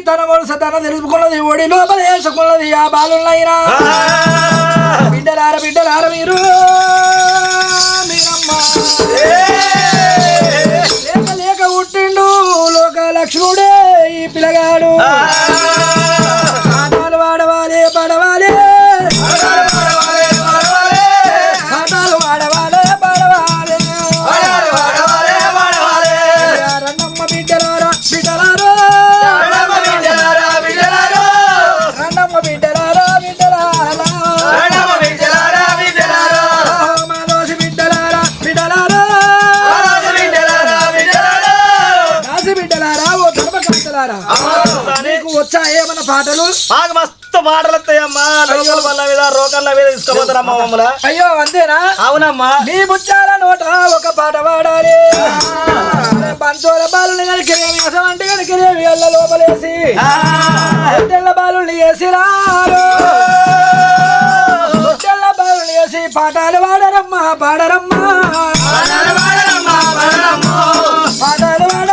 తన వలస తన తెలుసుకున్నది ఒడి లోపల వేసుకున్నది ఆ బాలున్నైనా బిడ్డలార బిడ్డలార మీరు మీరమ్మ లేక లేక పుట్టిండు లోక లక్ష్ముడే ఈ పిల్లగాడు ఆటలు వాడవాలే పడవాలే ఆటలు వాడవాలే పడవాలే రంగమ్మ బిడ్డలారా బిడ్డలారా వచ్చా ఏమన్నా పాటలు మాకు మస్తు పాటలు వస్తాయమ్మా లోకల వల్ల మీద రోకళ్ళ మీద తీసుకుపోతారమ్మా మమ్మల్ని. అయ్యో అంతేనా? అవునమ్మా. నీ బుచ్చాల నోట ఒక పాట పాడాలి పంచోల బాలుని కనుక అంటే కనుక ఎల్ల లోపలేసి తెల్ల బాలుని వేసి రారు తెల్ల బాలుని వేసి పాటలు పాడరమ్మా పాడరమ్మా పాటలు పాడరమ్మా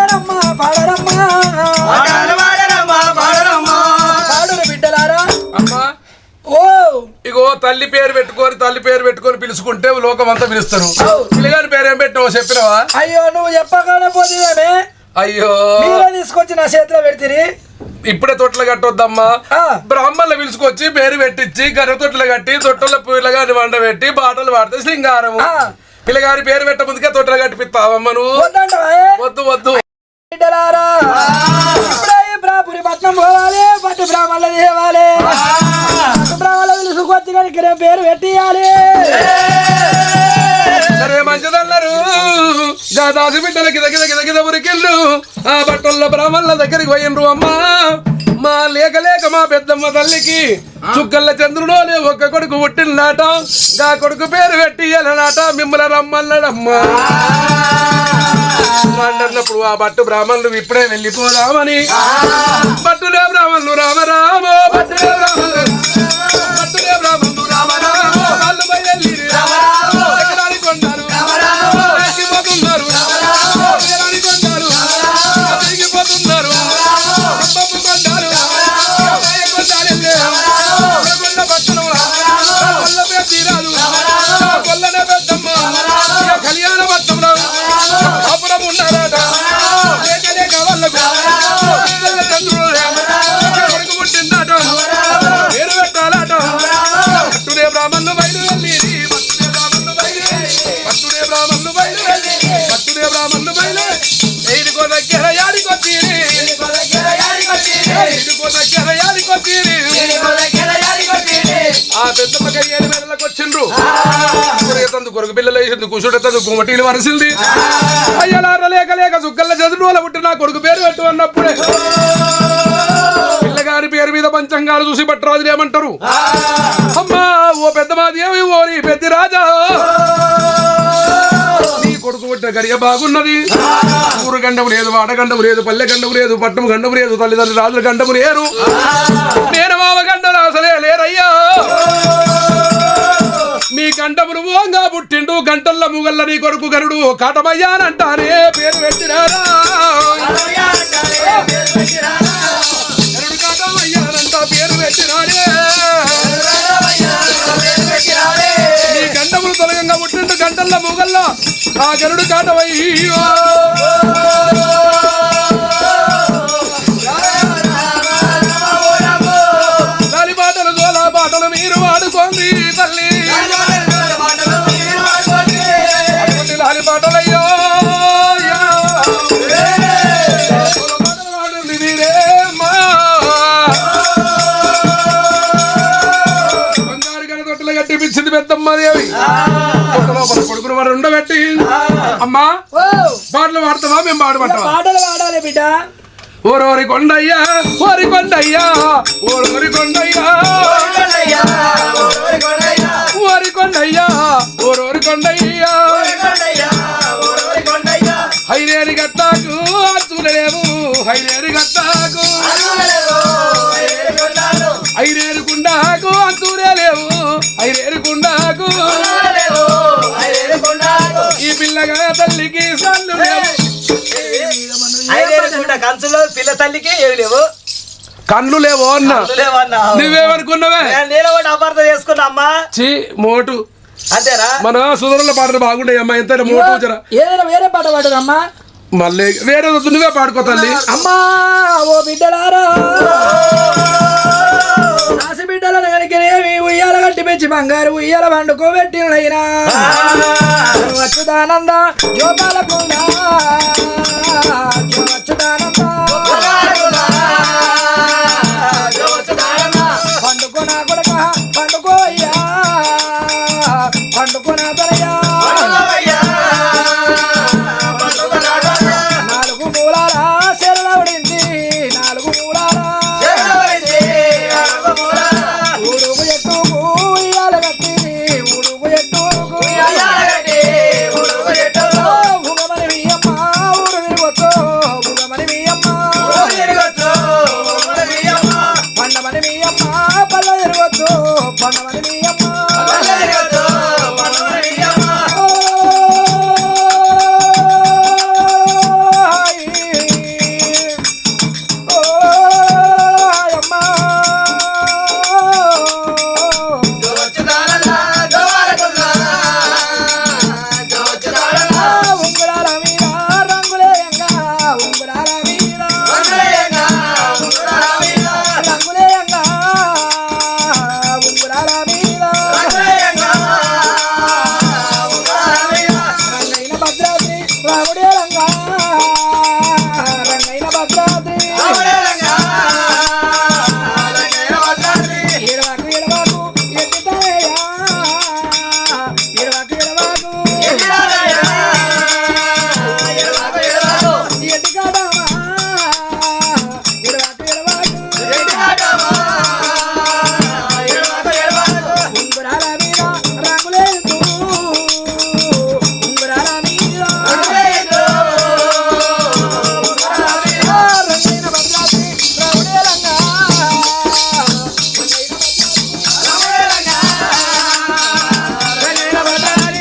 పాడరమ్మా ఇగో తల్లి పేరు పెట్టుకొని పిలుచుకుంటే లోకం అంతా పిలుస్తారు. పిల్లగాని పేరు ఏం పెట్టావో చెప్పినవా? అయ్యో నువ్వు చెప్పగానే పోతేమే. అయ్యో మీరే తీసుకొచ్చి నా చేతిలో పెడితే ఇప్పుడే తొట్టలు కట్టొద్దమ్మా. బ్రాహ్మణులు పిలుచుకొచ్చి పేరు పెట్టించి గర్ర తొట్టలు కట్టి తొట్టల పిల్లగాని వండ పెట్టి బాటలు పాడితే సింగారము. పిల్లగాని పేరు పెట్ట ముందుకే తొట్టలు కట్టిపిస్తావమ్మ నువ్వు? వద్దు వద్దు. బ్రాపురి పట్నం పోవాలి పట్టు బ్రాహ్మణులు తేవాలి పట్టు బ్రాహ్మణులు పిలుచుకొచ్చి కనుక పేరు పెట్టియాలి. సరే మంచిదన్నారు. దాసి బిడ్డలకి దగ్గర ఉరికిళ్ళు ఆ బట్టల బ్రాహ్మణుల దగ్గరికి పోయినరు. అమ్మా మా లేక లేక మా పెద్దమ్మ తల్లికి చుక్కల్ల చంద్రుడోనే ఒక్క కొడుకు పుట్టినాట. గా కొడుకు పేరు పెట్టి నాట మిమ్మల్ని రమ్మన్నాడమ్మా అన్నప్పుడు ఆ బట్టు బ్రాహ్మణులు ఇప్పుడే వెళ్ళిపోదామని బట్టుడే బ్రాహ్మణులు రామరామో బట్టుడే బ్రాహ్మణులు రామరామో వాళ్ళు బయలు ఎక్కడానికి కొన్నారు ఎక్కిపోతున్నారు తిరిగిపోతున్నారు తీరాలు కొల్లనే పెద్దమ్మ కళ్యాణ మొత్తంలో అపురం ఉన్నారట. లేక లేక వాళ్ళకు కొడుకు పుట్టిందట పేరు పెట్టాలట. పట్టుడే బ్రాహ్మణులు బయలువెళ్ళి పట్టుడే బ్రాహ్మణులు బయలు ఏడుకో దగ్గర యాడికొచ్చి ఆ పెద్దమ్మ కయ్యేడు మెడలకు వచ్చిండ్రు. తందు కొరకు పిల్లలు వేసింది కూర్చుంటే తందు కుమటీలు వరసింది. అయ్యలార లేక లేక సుక్కల్ల చదువు వాళ్ళ పుట్టి నా కొడుకు పేరు పెట్టు అన్నప్పుడే పిల్లగారి పేరు మీద పంచంగాలు చూసి పట్టరాజులు ఏమంటారు? అమ్మా ఓ పెద్దమాదేవి ఓ నీ పెద్ద రాజా నీ కొడుకు పుట్టిన గడియ బాగున్నది. ఊరు గండము లేదు, వాడగండము లేదు, పల్లె గండము లేదు, పట్టణం గండము లేదు, తల్లిదండ్రులు రాజుల గండము లేరు, నేను మామ గండలు అసలే లేరయ్యా. మీ గంటములు ఓంగా పుట్టిండు గంటల్ల ముగల్ల నీ కొడుకు గరుడు కాటమయ్యానంటారే పేరు పెట్టినారా గరుడు కాటమయ్యానంట పేరు పెట్టినారే. నీ గంటములు తొలగంగా పుట్టిండు గంటల్ల ముగల్ల ఆ గరుడు కాటమయ్యో. గాలి బాటలు జోల బాటలు మీరు వాడుకోండి తల్లి లాలి పాటలయ్యో బంగారు గడ తొట్టలు కట్టిపించింది పెద్దమ్మదేవి. కొడుకును వారు ఉండబెట్టి అమ్మా పాటలు పాడతావా మేము పాడమంటావా? పాటలు పాడాలి బిడ్డ. ఓరోరి కొండయ్యా ఓరి కొండయ్యా ఓరోరి కొండయ్యా ఓరి కొండయ్యా ఓరోరి కొండయ్యా హైలేరి గట్టాకు చూడలేవు హైలేరి గట్టాకు ఐరేరు గుండాకు అంతూరే లేవు ఐరేరు గుండాకు ఈ పిల్లగా తల్లికి సల్లు లేవు కంచులో పిల్ల తల్లికి ఏమి లేవు కళ్ళు లేవు అన్న నువ్వేమనుకున్నావే నేను కూడా అపార్థం చేసుకున్నా అమ్మా చీ మోటు అంతేనా మన సుధరుల పాటలు బాగుంటాయి అమ్మా ఎంత మోటు జరా ఏదైనా వేరే పాట పాడదమ్మా మళ్ళీ వేరే నువ్వే పాడుకో తల్లి అమ్మా ఓ బిడ్డలారా రాసి బిడ్డలను కనుకనేమి ఉయ్యాల కట్టి పెంచి బంగారు ఉయ్యాల వండుకోబెట్టినైనా వచ్చుదానంద జోపాలకుండా వచ్చుదానంద పండుకోనా కొడక పండుకోయ్యా పండుకోనా తనయ్యా నాలుగు మూలాల శరణవడింది నాలుగు మూలాల ఊరుగు ఎట్టుకు ఇయ్యాల కట్టి ఊరుగు ఎట్టుకు భుగమని మీయమ్మ ఊరు విరుగొచ్చు భుగమని మీయమ్మ పండమని మీయమ్మ పల్ల ఎరుగొచ్చు పండమని మీయమ్మ ఉంగరాల మీద రంగులేయంగా ఉంగరాల మీద రంగులేయంగా ఉంగరాల మీద రంగైన భద్రాద్రి రాముడే రంగా రంగైన భద్రాద్రి ఏడవాకు ఏడవాకు ఎత్తుతాయా ఏడవాకు ఏడవాకు ఎత్తుకాడమా ఏడవాకు ఏడవాకు ఉంగరాల మీద రంగులేదు ఉంగరాల మీద రంగైన భద్రాద్రి రాముడే రంగా రంగైన భద్రాద్రి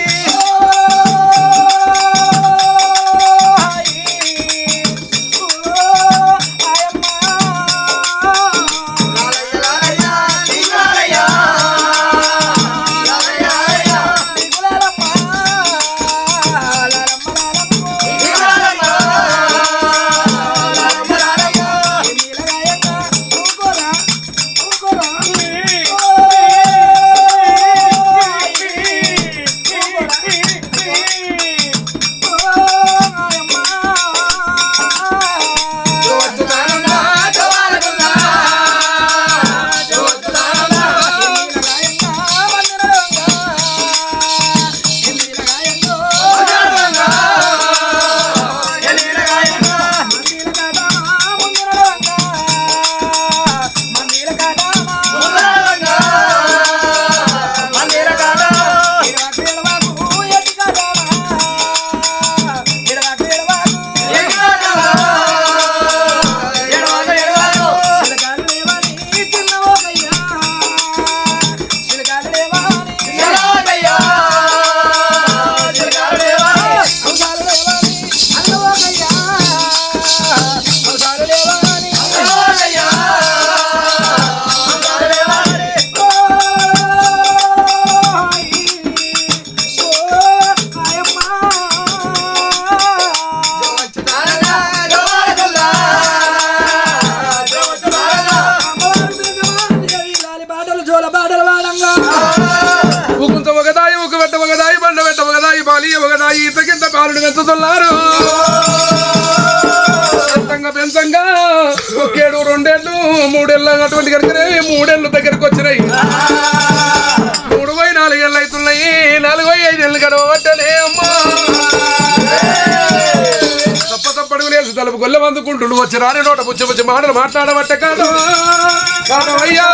ఈతకింత పాలుడు పెంచుతున్నారు పెంచంగా ఒకేడు రెండేళ్ళు మూడేళ్ళు అటువంటి కనుకనే మూడేళ్ళు దగ్గరకు వచ్చినాయి 3-4 ఏళ్ళు అవుతున్నాయి 4-5 ఏళ్ళు గడవట్టలే అమ్మా తప్పడుగు లేసి తలుపు గొల్ల అందుకుంటుండు వచ్చి రాని నోట పుచ్చి మాటలు మాట్లాడబట్ట కాదు కాదయ్యా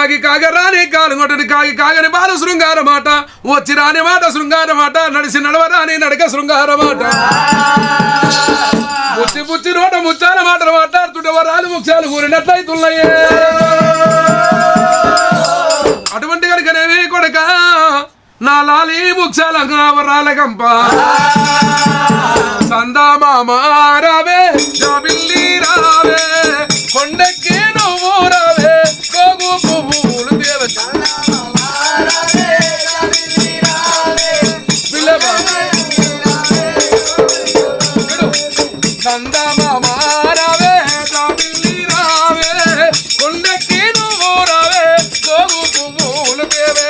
కాగి కాగరాని కాలుగొట్టని కాగి కాగని బాలు శృంగార మాట వచ్చి రాని మాట శృంగార మాట నడిసి నడవరాని నడక శృంగార మాట పుచ్చి పుచ్చి నోట ముచ్చాల మాటలు మాట్లాడుతుంటే వరాలు ముఖ్యాలు కూరినట్లయితున్నాయే అటువంటి కనుకనేవి కొడక నా లాలి ముఖ్యాల వరాల కంప సందామారావే జాబిల్లి రావే కొండకి నువ్వు రావే గోగు పువ్వులు దేవ సందామారావే జాబిల్లి రావే కొండకి నువ్వు రావే గోగు పువ్వులు దేవే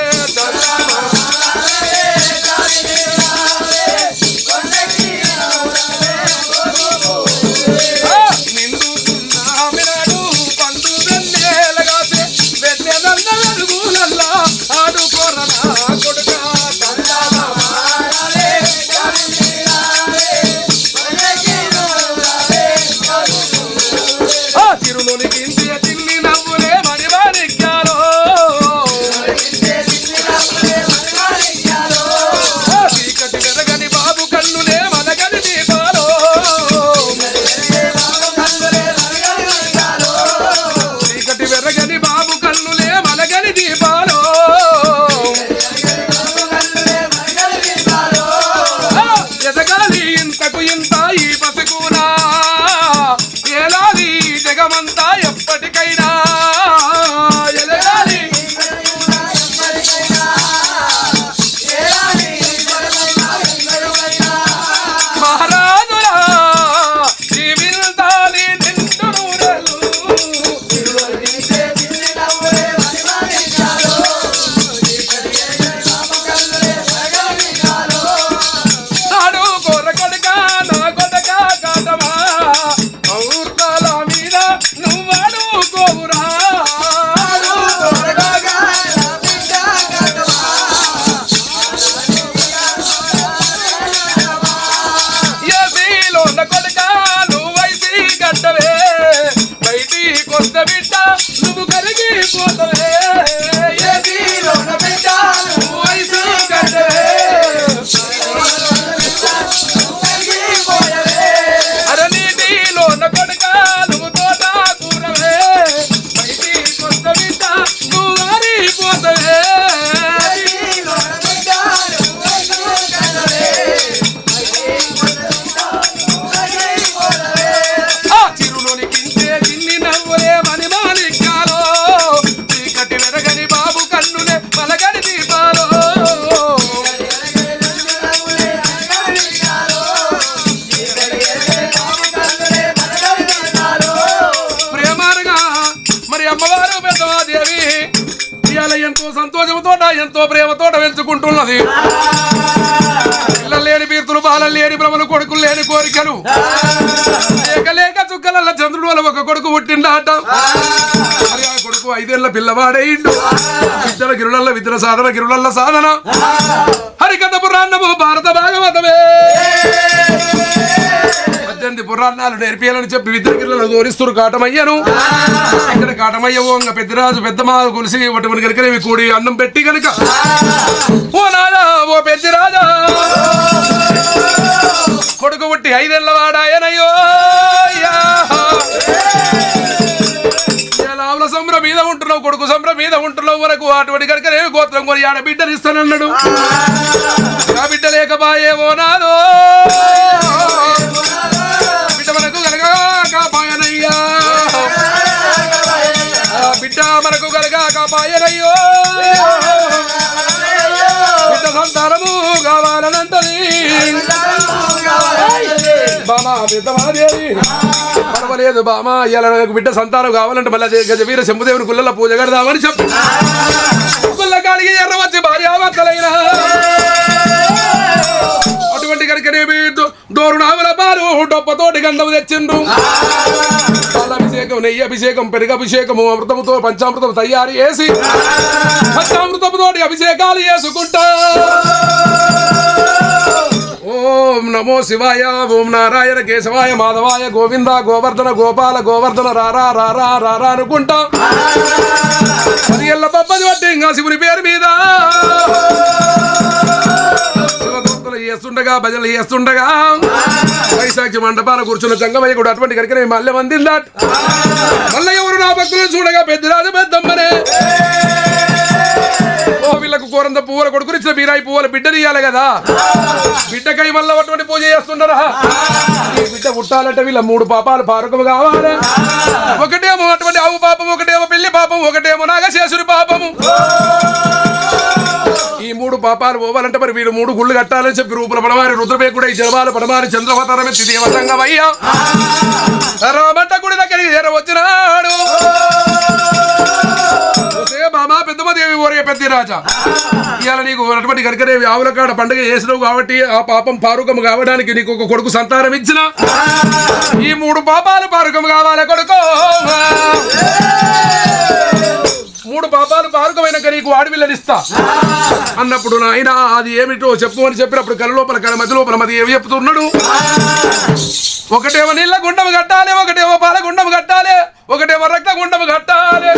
ఎంతో సంతోషంతో ఎంతో ప్రేమతో పెంచుకుంటున్నది. పిల్లలు లేని పీర్తులు బాలలు లేని భ్రమలు కొడుకులు లేని కోరికలు లేక లేక చుక్కల చంద్రుడు వల్ల ఒక కొడుకు పుట్టిండాట. మరి ఆ కొడుకు 5 ఏళ్ల పిల్లవాడేయిండు. విద్యల గిరులల్ల విద్యల సాధన గిరులల్ల సాధన హరికథ పురాణము భారత భాగవతమే 18 పురాణాలు నేర్పియాలని చెప్పి విద్యాగిరులను దోరిస్తురు కాటమయ్యను. ఇక్కడ కాటమయ్య ఓంగ పెద్దరాజు పెద్దమా కొలిసి ఒకటి కనుక ఇవి కూడి అన్నం పెట్టి కనుక ఓ నాదా ఓ పెద్దరాజా కొడుకు పుట్టి 5 ఏళ్ల వాడాయనయ్యో లావుల సంబ్ర మీద ఉంటున్నావు కొడుకు సంబ్ర మీద ఉంటున్నావు వరకు అటువంటి కనుక రేవి గోత్రం కొని ఆడ బిడ్డలు ఇస్తానన్నాడు. ఆ బిడ్డ లేకపాయే ఓ నాదో బిడ్డ మనకు కనుక కాపాయనయ్యా బిడ్డ మనకు కనుక కాపాయనయ్యో బిడ్డ సంతానము కావాలనంటది బామా పెద్దమాదేవి పర్వాలేదు బామా ఇలా బిడ్డ సంతానం కావాలంటే మళ్ళీ గజవీర శంభుదేవుని గుళ్ళ పూజ కడదామని చెప్పి గుళ్ళ కాడికి ఎర్ర వచ్చి భార్యాభర్తలైనా అటువంటి కనుకనే దోరు నామల పాలు డొప్పతోటి గంధము తెచ్చిండ్రు. పాలాభిషేకం నెయ్యి అభిషేకం పెరుగభిషేకము అమృతముతో పంచామృతం తయారు చేసి పంచామృతముతోటి అభిషేకాలు చేసుకుంటా ఓం నమో శివాయ ఓం నారాయణ కేశవాయ మాధవాయ గోవింద గోవర్ధన గోపాల గోవర్ధన రారా రారా రారా అనుకుంటా 10 ఏళ్ల పబ్బది పట్టి ఇంకా శివుని పేరు మీద శివభక్తులు చేస్తుండగా భజనలు చేస్తుండగా వైశాఖి మండపాల కూర్చున్న జంగమయ్య కూడా అటువంటి కరికనే మల్లె వందిందాట్ మళ్ళీ ఎవరు నా భక్తులను చూడగా పెద్దరాజు పెద్దమ్మనే వీళ్ళకు కోరంత పువ్వుల కొడుకుని ఇచ్చిన బీరాయి పువ్వుల బిడ్డని ఇయ్యాలి కదా బిడ్డకై మళ్ళీ అటువంటి పూజ చేస్తున్నారా ఈ బిడ్డ పుట్టాలంటే వీళ్ళ 3 పాపాలు పారకము కావాలి ఒకటేమో అటువంటి ఆవు పాపం ఒకటేమో పెళ్లి పాపం ఒకటేమో నాగశేషుడి పాపము ఈ 3 పాపాలు పోవాలంటే మరి వీళ్ళు 3 గుళ్ళు కట్టాలని చెప్పి రూపుల పడమారి రుద్రపేకుడై జలమాల పడమారి చంద్రవతారమే తిదేవతంగమయ్యా రామట్ట గుడి దగ్గరికి చేరవచ్చినాడు బామా పెద్దమదేవి ఓరే పెద్ద రాజా ఇవాళ నీకు అటువంటి కరికరేవి ఆవుల కాడ పండుగ చేసినావు కాబట్టి ఆ పాపం పారుకము కావడానికి నీకు ఒక కొడుకు సంతానం ఇచ్చిన ఈ 3 పాపాలు పారుకము కావాలి కొడుకో 3 పాపాలు పారుకమైనాక నీకు ఆడపిల్లనిస్తా అన్నప్పుడు నాయన అది ఏమిటో చెప్పు అని చెప్పినప్పుడు కళ్ళ లోపల కళ్ళ మధ్య లోపల మధ్య ఏమి చెప్తున్నాడు ఒకటేమో నీళ్ళ గుండము కట్టాలి ఒకటేమో పాల గుండము కట్టాలి ఒకటేమో రక్త గుండము కట్టాలి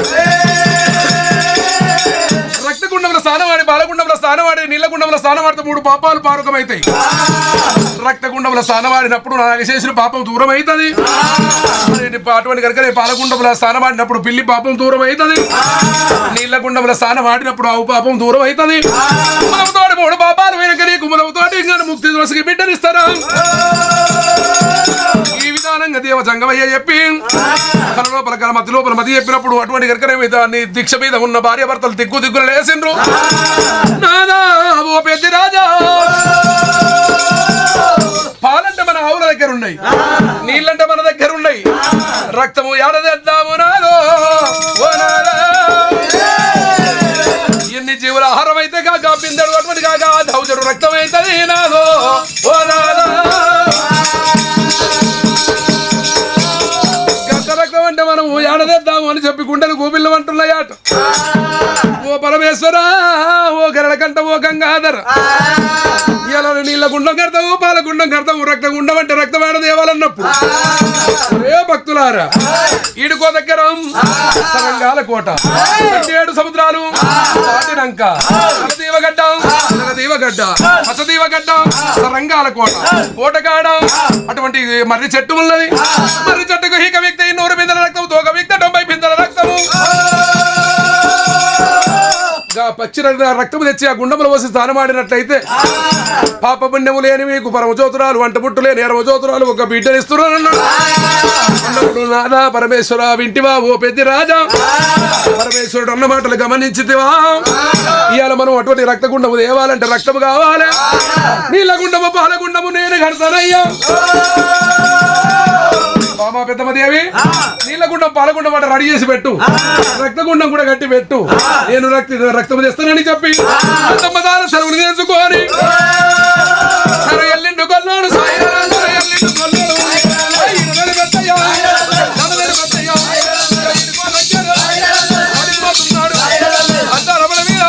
రక్త గుండంలో స్నానమాడి బాలగుండంలో స్నానమాడి నీళ్ళ గుండంలో స్నానమాడితే 3 పాపాలు పారుకమవుతాయి రక్త గుండంలో స్నానమాడినప్పుడు నాగశేషుని పాపం దూరం అవుతుంది అటువంటి కనుక పాలగుండంలో స్నానమాడినప్పుడు పిల్లి పాపం దూరం అవుతుంది నీళ్ళ గుండంలో స్నానమాడినప్పుడు ఆవు పాపం దూరం అవుతుంది కుమలవుతోటి 3 పాపాలు వెనకని కుమలవుతోటి ఇంకా ముక్తి దోషకి బిడ్డనిస్తారా ఈ విధానంగా దేవ జంగమయ్య చెప్పి కల లోపల కల మధ్య లోపల మధ్య చెప్పినప్పుడు అటువంటి కనుక నీ దీక్ష మీద ఉన్న భార్య భర్తలు దిగ్గులు లేసిండ్రు నాదా ఓ పెద్ద రాజా పాలంటే మన ఆవుల దగ్గర ఉన్నాయి నీళ్ళంటే మన దగ్గర ఉన్నాయి రక్తము ఏడదేద్దాము నాదో ఎన్ని జీవుల ఆహారం అయితే కాక బిందెడు అటువంటి కాక దౌజడు రక్తం అవుతుంది నాదో ఓ నాదా గంట రక్తం అంటే మనం ఏడదేద్దాము అని చెప్పి గుండెలు గోపిల్లు అంటున్నాయట ఓ పరమేశ్వరా ఓ గరళ కంట ఓ గంగాధర ఇలా నీళ్ళ గుండం కడతావు పాల గుండం కడతావు రక్త గుండం అంటే రక్తమేడ దేవాలన్నప్పుడు ఏ భక్తులారా ఈడుకో దగ్గర సరంగాల కోట 7 సముద్రాలు దాటినాక నరదీవగడ్డ నరదీవగడ్డ మసదీవగడ్డ సరంగాల కోట కోటగాడ అటువంటి మర్రి చెట్టు ఉన్నది మర్రి చెట్టుకు హీక వ్యక్తి 100 బిందెల రక్తం తోక వ్యక్తి 90 బిందెల రక్తము పచ్చి రక్తము తెచ్చి ఆ గుండములు పోసి స్నానమాడినట్లయితే పాప పుణ్యము లేని మీకు పరమజ్యోతురాలు వంట పుట్టు లేని ఎరమజ్యోతురాలు ఒక బిడ్డనిస్తున్నాడు అన్నప్పుడు నాదా పరమేశ్వర వింటివా ఓ పెద్ద రాజా పరమేశ్వరుడు అన్న మాటలు గమనించితివా ఇవాళ మనం అటువంటి రక్తగుండము దేవాలంటే రక్తము కావాలి నీళ్ళ గుండము పాల గుండము నేను కడతానయ్యా బామా పెద్దమ్మదేవి నీళ్ళగుండం పాలగుండం అంటే రెడీ చేసి పెట్టు రక్తగుండం కూడా కట్టి పెట్టు నేను రక్తం తెస్తానని చెప్పి పెద్దమ్మదాన సెలవులు చేసుకొని సరే ఎల్లిండు కొల్లాడు ఎల్లిండు కొల్లాడు అంతా రమణ మీద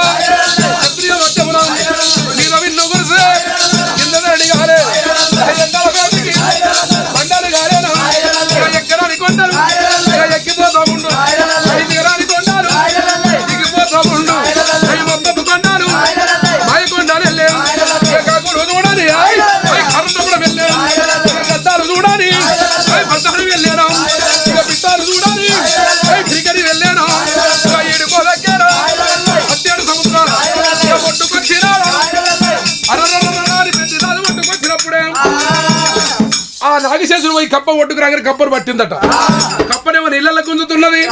మీద విన్ను గురిసే కింద కాలే బండాలు కాలేనా ఎక్కడానికి కొంటారు ఎక్కిపోతా ఉండు దిగడానికి కొంటారు దిగిపోతా ఉండు మొత్తపు కొంటారు మాయ కొండాలు వెళ్ళారు కాకుడు చూడాలి కరెంటు కూడా వెళ్ళారు గద్దాలు చూడాలి భర్తలు వెళ్ళాను ఇక పిట్టాలు చూడాలి క్రికెట్ వెళ్ళాను ఏడుకో దగ్గర 17 సముద్రాలు ఇక ఒడ్డుకొచ్చినా పెద్దరాలు ఒడ్డుకొచ్చినప్పుడే ఆ నాగశేషుడు పోయి కప్ప ఒడ్డుకు రాగానే కప్పను పట్టిందట కప్పనేమో నీళ్ళ గుంజుతున్నది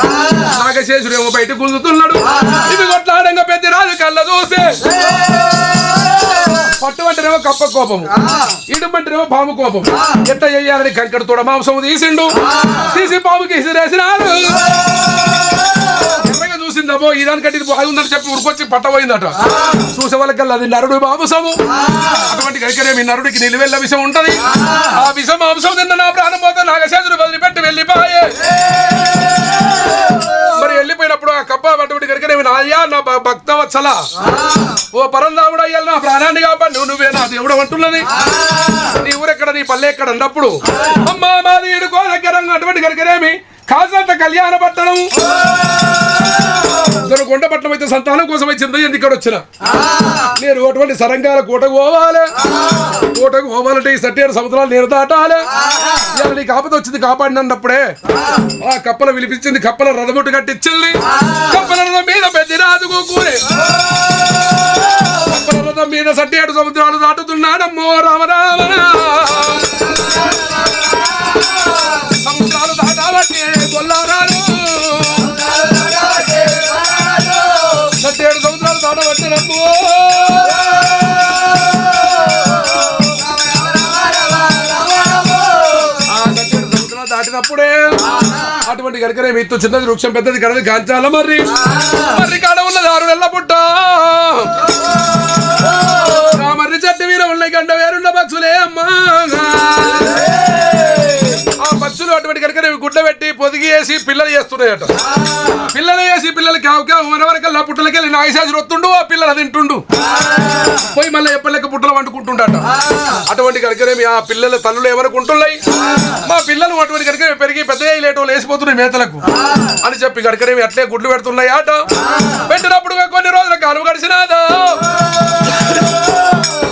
నాగశేషుడు ఏమో బయట గుంజుతున్నాడు ఇవి కొట్లాడంగా పెద్ద రాజు కళ్ళ చూసే పట్టుమంటేనేమో కప్ప కోపము ఇటుమంటేనేమో పాము కోపం ఎట్ట చెయ్యాలని కంకడ తోడ మాంసం తీసిండు తీసి పాముకి ఇసిరేసినాడు ఎర్రగా చూసిందమ్మో ఇదానికంటే ఇది బాగుందని చెప్పి ఉరికొచ్చి పట్టబోయిందట చూసే వాళ్ళకల్లా అది నరుడు మాంసము అటువంటి కైకరేమి నరుడికి నిలువెల్ల విషం ఉంటది ఆ విషం మాంసం తిన్న నా ప్రాణం పోతే నాగశేషుడు వదిలిపెట్టి వెళ్ళిపోయే మరి వెళ్ళిపోయినప్పుడు ఆ కప్ప అటువంటి కరికనే కనుకనేమి నాయ్యా నా భక్త వత్సల ఓ పరంధాముడు అయ్యాలి నా ప్రాణాన్ని కాపాడు నువ్వే నా దేవుడు అంటున్నది. నీ ఊరెక్కడ నీ పల్లె ఎక్కడ అన్నప్పుడు అమ్మా మాది ఇడుకో దగ్గర అటువంటి కనుకనేమి కాసంత కళ్యాణ పట్టణం కొండపట్నం అయితే సంతానం కోసం వచ్చింది. ఇక్కడ వచ్చిన నేను అటువంటి సరంగాల కోటకు పోవాలి. కోటకు పోవాలంటే ఈ 7 సంవత్సరాలు నేను దాటాలి. నీ కాపత వచ్చింది కాపాడినప్పుడే ఆ కప్పల విలిపించింది. కప్పల రథముట్టు కట్టించింది. కప్పల రథం మీద పెద్దరాజు కూరే కప్పల రథం మీద 7 సముద్రాలు దాటుతున్నాడమ్మో రామరామ. సముద్రాలు దాటాలంటే గొల్లారాలు 7 సముద్రాలు దాటబట్టినమ్మో. దాటినప్పుడే అటువంటి కనుకనే మీతో చిన్నది వృక్షం పెద్దది కడది కాంచాల మర్రి కాడ ఉన్న దారు నెల్ల పుట్ట ఆ మర్రి చెట్టు మీద ఉన్న గంట వేరున్న పక్షులే అమ్మా. ఆ పక్షులు అటువంటి కనుకనే గుడ్డ పెట్టి పొదిగి వేసి పిల్లలు చేస్తున్నాయట. పిల్లలు వేసి పిల్లలు మన వరకల్లా పుట్టలకెళ్ళి నాగశాసులు వస్తుండు. ఆ పిల్లలు తింటుండు. పోయి మళ్ళీ ఎప్పలేక పుట్టలు వండుకుంటుండట. అటువంటి కనుకనేమి ఆ పిల్లల తల్లులు ఎవరికి ఉంటున్నాయి. మా పిల్లలు అటువంటి కనుక పెరిగి పెద్ద లేటో లేసిపోతున్నాయి మేతలకు అని చెప్పి కనుకనేమి అట్లే గుడ్లు పెడుతున్నాయి ఆట. పెట్టినప్పుడు కొన్ని రోజుల కాలం గడిచినాదా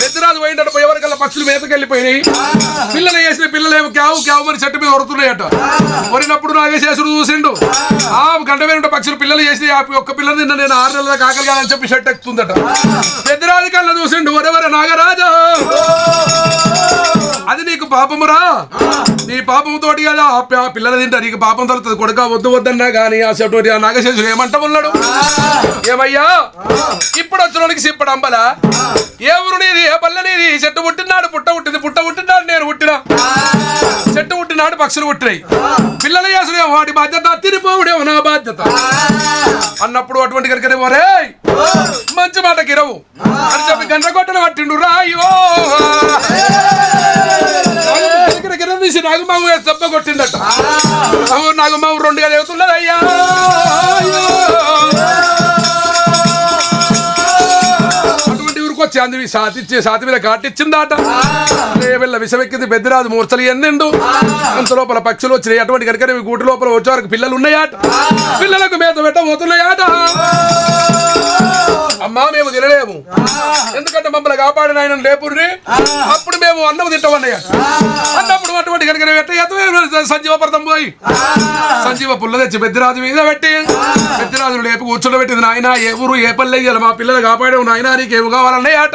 పెద్దరాజు పోయిందట. పోయేవరకల్లా పక్షులు మేతకు వెళ్ళిపోయినాయి. పిల్లలు వేసిన పిల్లలు ఏమో క్యావు క్యావు మరి చెట్టు మీద వరుతున్నాయట. వరినప్పుడు నాగేశ్వరుడు చూసిండు. ఆ గంట మీద పక్షులు పిల్లలు చేసి ఒక్క పిల్లలు నిన్న నేను 6 నెలల కాకలు కాదని చెప్పి షర్ట్ ఎక్కుతుందట. పెద్దరాజు కల్లా చూసిండు. వరెవర నాగరాజా అది నీకు పాపమురా. నీ పాపముతోటి కదా ఆ పిల్లలు తింటా నీకు పాపం తలుతుంది. కొడుక వద్దు వద్దన్నా కానీ ఆ నాగశేషుడు ఏమంటా ఉన్నాడు. ఏమయ్యా ఇప్పుడు వచ్చినోడికి సిప్పడు అంబలా ఏ ఊరు నీది ఏ పల్లె నీది. చెట్టు పుట్టినాడు పుట్ట పుట్టింది పుట్ట పుట్టినాడు నేను పుట్టినా చెట్టు పుట్టినాడు పక్షులు పుట్టినాయి. పిల్లలు చేసుడేమో వాటి బాధ్యత తిరిగిపోవుడేమో నా బాధ్యత అన్నప్పుడు అటువంటి కనుకనే మరే మంచి మాట గిరవు అని చెప్పి గంట కొట్టను పట్టిండు రాయో. గిరం తీసి నాగమావు దెబ్బ కొట్టిందట. నాగమావు 2 గది అవుతున్నది అయ్యా. అటువంటి ఊరికి వచ్చి అంది సాతి మీద కాటిచ్చిందాట. వెళ్ళ విషమెక్కింది. పెద్దరాజు మూర్చలు ఎందిండు. అంత లోపల పక్షులు వచ్చినాయి. అటువంటి కనుక గూటి లోపల వచ్చే వరకు పిల్లలు ఉన్నాయాట. పిల్లలకు మేత పెట్టబోతున్నాయాట. అమ్మా మేము తినలేము ఎందుకంటే మమ్మల్ని కాపాడిన ఆయన లేపుర్రి అప్పుడు మేము అన్నం తింటామన్నయ్య అన్నప్పుడు అటువంటి కనుక సంజీవపడతాం పోయి సంజీవ పుల్ల తెచ్చి పెద్దరాజు మీద పెట్టి పెద్దరాజు లేపు కూర్చోబెట్టింది. నాయన ఏ ఊరు ఏ పల్లె అయ్యాలి మా పిల్లలు కాపాడావు నాయన నీకేమి కావాలన్నయ్య ఆట.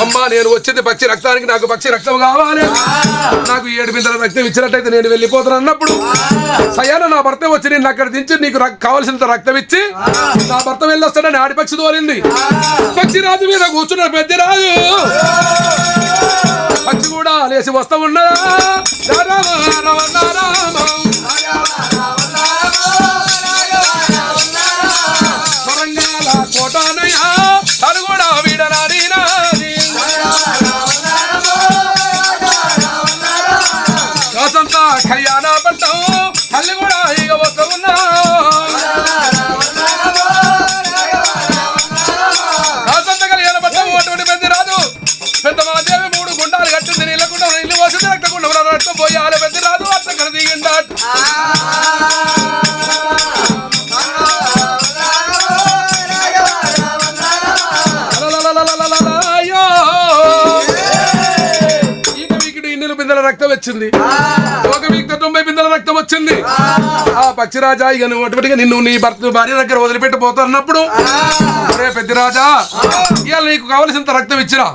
అమ్మా నేను వచ్చింది పక్షి రక్తానికి నాకు పక్షి రక్తం కావాలి. నాకు 7 బిందెల రక్తం ఇచ్చినట్టయితే నేను వెళ్ళిపోతాను అన్నప్పుడు సయాన నా భర్త వచ్చి నేను అక్కడ దించి నీకు కావలసినంత రక్తం ఇచ్చి నా భర్త వెళ్ళొస్తాడని ఆడిపక్షి తోలింది. పక్షి రాజు మీద కూర్చున్నాడు పెద్దరాజు. పక్షి కూడా లేచి వస్తా ఉన్నదా కోటానయ్యా తను కూడా వీడనాది కాసంత కళ్యాణ పట్టం తల్లి కూడా ఇక వస్తా ఉన్నా కాసంత కళ్యాణ పట్టం అటువంటి పెద్ద రాజు పెద్ద మాదేవి 3 గుండాలు కట్టింది. నీళ్ళకుండా ఇల్లు వస్తుంది రక్తకుండా రక్తం పోయి ఆడ పెద్ద రాజు అట్లా కడ దిగిందా. రక్తం వచ్చింది. ఒక వీక్ 90 బిందెల రక్తం వచ్చింది. ఆ పక్షిరాజా ఇక నువ్వు అటువంటిగా నిన్ను నీ భార్య దగ్గర వదిలిపెట్టిపోతున్నప్పుడు ఒరే పెద్దరాజా ఇవాళ నీకు కావలసినంత రక్తం ఇచ్చినా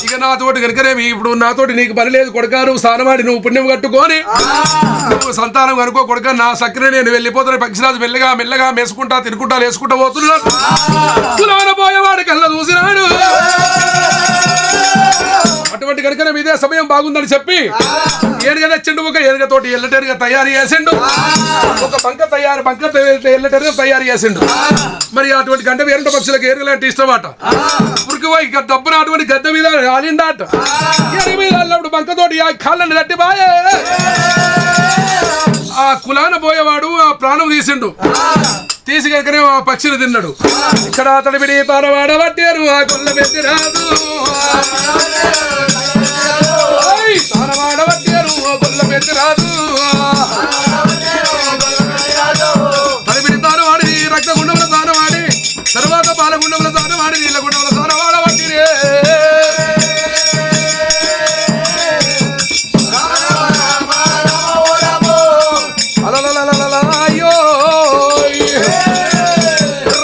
ఇక నాతోటి కనుకనేమి ఇప్పుడు నాతోటి నీకు పని లేదు కొడుకారు స్నానమాడి నువ్వు పుణ్యం కట్టుకొని నువ్వు సంతానం కనుకో కొడుక నా సక్కనే నేను వెళ్ళిపోతున్నా. పక్షిరాజు మెల్లగా మెల్లగా మేసుకుంటా తినుకుంటా వేసుకుంటా పోతున్నాడు. పోయేవాడు కల్లా చూసినాడు. అటువంటి కనుక ఇదే సమయం బాగుందని చెప్పి ఏనుగ తెచ్చిండు. ఒక ఏనుగతోటి ఎల్లటేరుగా తయారు చేసిండు. ఒక బంక ఎల్లటేరుగా తయారు చేసిండు. మరి అటువంటి గంట వేరంట పక్షులకు ఏనుగలంటే ఇష్టం అట. ఉరికి పోయి డబ్బున అటువంటి గద్ద మీద ఆలిండాట. ఏనుగ మీద అన్నప్పుడు బంకతోటి ఆ కాళ్ళని తట్టి బాయే ఆ కులాన పోయేవాడు ఆ ప్రాణం తీసిండు. తీసుకెళ్ళి పక్షిని తిన్నాడు. ఇక్కడ అతడు విడి తానవాడ పట్టారు ఆ గొల్ల పెట్టి రాదు తానవాడ పట్టారు ఆ గొల్ల పెట్టి రాదు తడిబిడి తానవాడి రక్త గుండముల తానవాడి తర్వాత పాలగుండముల తానవాడి నీళ్ళ గుండముల తానవాడ పట్టిరే అయ్యో